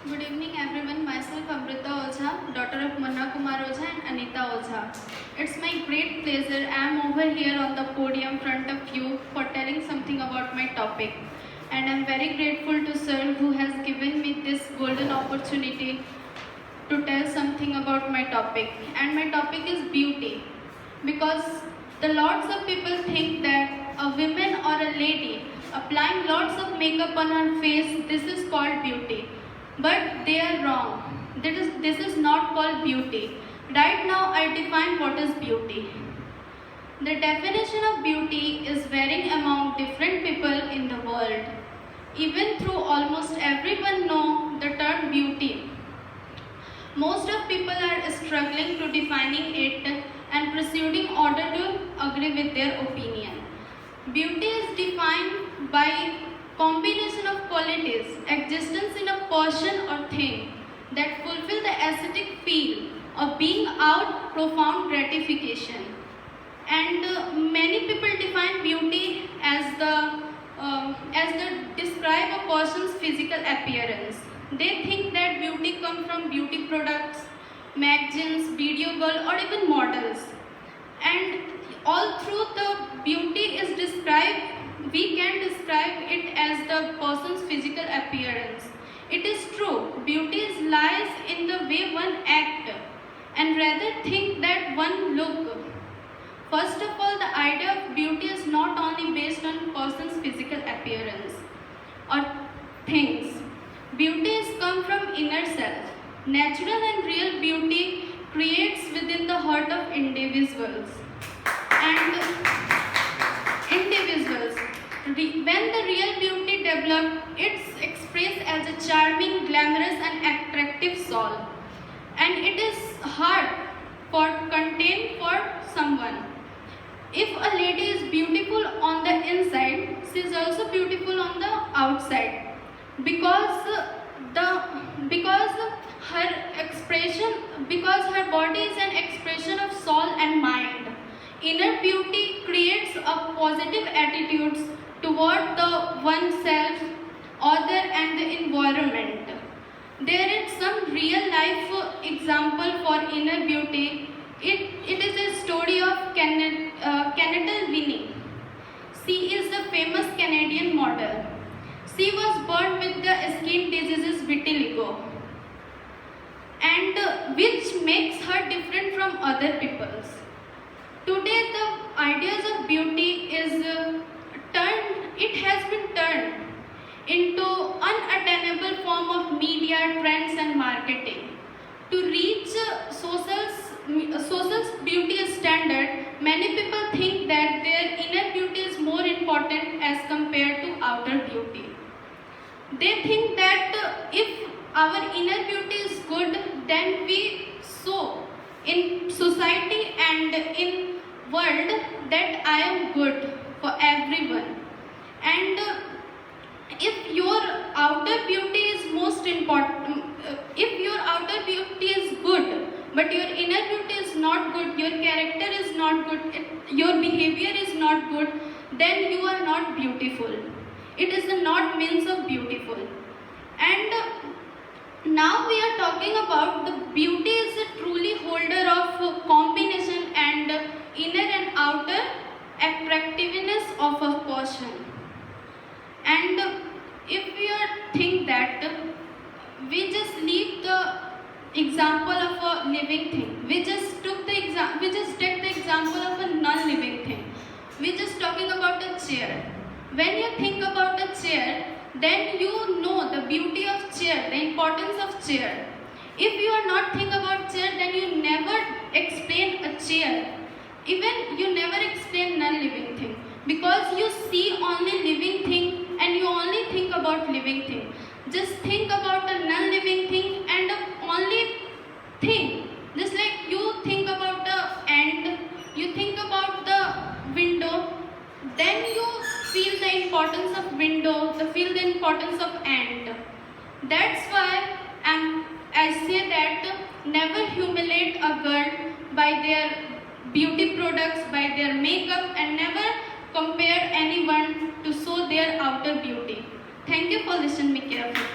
Good evening everyone, myself Amrita Ojha, daughter of Manna Kumar Ojha and Anita Ojha. It's my great pleasure I am over here on the podium front of you for telling something about my topic. And I'm very grateful to sir who has given me this golden opportunity to tell something about my topic. And my topic is beauty. Because the lots of people think that a woman or a lady applying lots of makeup on her face, this is called beauty. But they are wrong. This is not called beauty. Right now I define what is beauty. The definition of beauty is varying among different people in the world. Even though almost everyone know the term beauty, most of people are struggling to defining it and proceeding order to agree with their opinion. Beauty is defined by combination of qualities, existence in a person or thing that fulfill the aesthetic feel of being out profound gratification. And many people define beauty as the describe a person's physical appearance. They think that beauty comes from beauty products, magazines, video girl, or even models. And all through the beauty is described, we can describe it as the person's physical appearance. It is true, beauty lies in the way one acts and rather think that one look. First of all, the idea of beauty is not only based on person's physical appearance or things. Beauty is come from inner self. Natural and real beauty creates within the heart of individuals. And when the real beauty develops, it's expressed as a charming, glamorous and attractive soul. And it is hard for contain for someone. If a lady is beautiful on the inside, she is also beautiful on the outside. Because her body is an expression of soul and mind. Inner beauty creates a positive attitudes toward the oneself, other and the environment. There is some real life example for inner beauty. It is a story of Candice Winnie. She is a famous Canadian model. She was born with the skin diseases vitiligo, and which makes her different from other peoples. Today, the ideas of beauty has been turned into unattainable form of media, trends, and marketing. To reach social beauty standard, many people think that their inner beauty is more important as compared to outer beauty. They think that if our inner beauty is good, then we show in society and in world that I am good for everyone. And if your outer beauty is most important, if your outer beauty is good, but your inner beauty is not good, your character is not good, your behavior is not good, then you are not beautiful. It is the not means of beautiful. And now we are talking about the beauty is a truly holder of combination and inner and outer attractiveness of a person. And if we think that we just leave the example of a living thing, we just take the example of a non-living thing. We just talking about a chair. When you think about a chair, then you know the beauty of chair, the importance of chair. If you are not think about chair, then you never explain a chair. Even you never explain non-living thing, because you see only living thing and you only think about living thing. Just think about a non-living thing and the only thing. Just like you think about the ant, you think about the window, then you feel the importance of window, feel the importance of ant. That's why I say that never humiliate a girl by their beauty products, by their makeup, and never compare anyone to show their outer beauty. Thank you for listening me carefully.